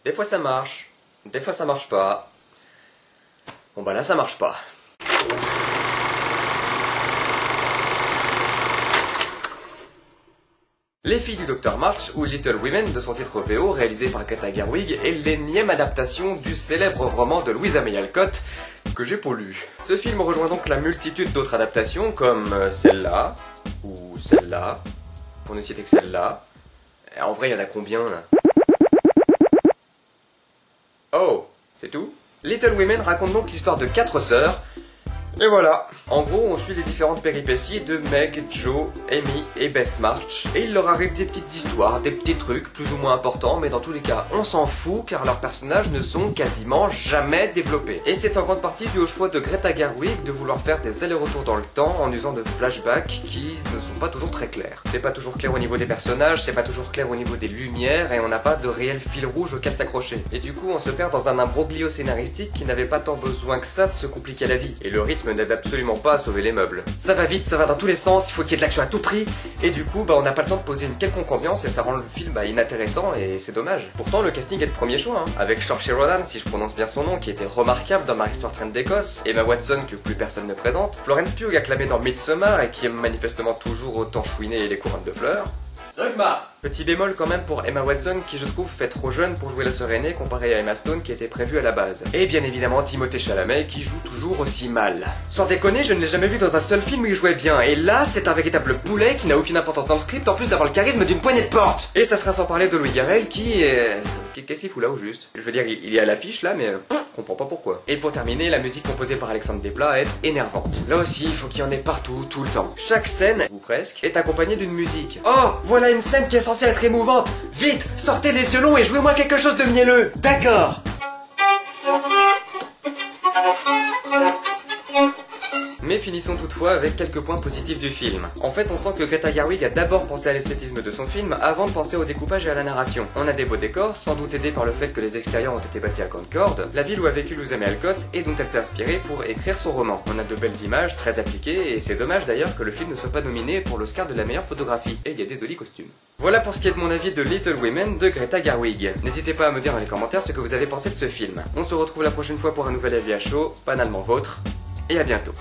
Des fois ça marche, des fois ça marche pas. Bon bah là ça marche pas. Les filles du Dr March, ou Little Women de son titre VO, réalisé par Greta Gerwig, est l'énième adaptation du célèbre roman de Louisa May Alcott, que j'ai pas lu. Ce film rejoint donc la multitude d'autres adaptations, comme celle-là, ou celle-là, pour ne citer que celle-là. En vrai, il y en a combien, là? Oh, c'est tout? Little Women raconte donc l'histoire de 4 sœurs, et voilà. En gros, on suit les différentes péripéties de Meg, Jo, Amy et Bess March. Et il leur arrive des petites histoires, des petits trucs plus ou moins importants, mais dans tous les cas, on s'en fout car leurs personnages ne sont quasiment jamais développés. Et c'est en grande partie dû au choix de Greta Gerwig de vouloir faire des allers-retours dans le temps en usant de flashbacks qui ne sont pas toujours très clairs. C'est pas toujours clair au niveau des personnages, c'est pas toujours clair au niveau des lumières, et on n'a pas de réel fil rouge auquel s'accrocher. Et du coup, on se perd dans un imbroglio scénaristique qui n'avait pas tant besoin que ça de se compliquer la vie. Et le rythme n'aide absolument pas à sauver les meubles. Ça va vite, ça va dans tous les sens, il faut qu'il y ait de l'action à tout prix, et du coup, on n'a pas le temps de poser une quelconque ambiance et ça rend le film inintéressant et c'est dommage. Pourtant, le casting est de premier choix, avec Saoirse Ronan, si je prononce bien son nom, qui était remarquable dans Marie Stuart Reine d'Écosse, Emma Watson, que plus personne ne présente, Florence Pugh, acclamée dans Midsommar et qui aime manifestement toujours autant chouiner les couronnes de fleurs. Petit bémol quand même pour Emma Watson qui je trouve fait trop jeune pour jouer la sœur aînée comparée à Emma Stone qui était prévue à la base. Et bien évidemment Timothée Chalamet qui joue toujours aussi mal. Sans déconner, je ne l'ai jamais vu dans un seul film où il jouait bien, et là c'est un véritable boulet qui n'a aucune importance dans le script en plus d'avoir le charisme d'une poignée de porte. Et ça sera sans parler de Louis Garrel qui qu'est-ce qu'il fout là au juste? Je veux dire, il est à l'affiche là mais je comprends pas pourquoi. Et pour terminer, la musique composée par Alexandre Desplat est énervante. Là aussi, il faut qu'il y en ait partout, tout le temps. Chaque scène, ou presque, est accompagnée d'une musique. Oh, voilà une scène qui est censée être émouvante. Vite, sortez les violons et jouez-moi quelque chose de mielleux. D'accord. Mais finissons toutefois avec quelques points positifs du film. En fait, on sent que Greta Gerwig a d'abord pensé à l'esthétisme de son film avant de penser au découpage et à la narration. On a des beaux décors, sans doute aidés par le fait que les extérieurs ont été bâtis à Concord, la ville où a vécu Louisa May Alcott et dont elle s'est inspirée pour écrire son roman. On a de belles images, très appliquées, et c'est dommage d'ailleurs que le film ne soit pas nominé pour l'Oscar de la meilleure photographie. Et il y a des jolis costumes. Voilà pour ce qui est de mon avis de Little Women de Greta Gerwig. N'hésitez pas à me dire dans les commentaires ce que vous avez pensé de ce film. On se retrouve la prochaine fois pour un nouvel avis à chaud, banalement vôtre, et à bientôt.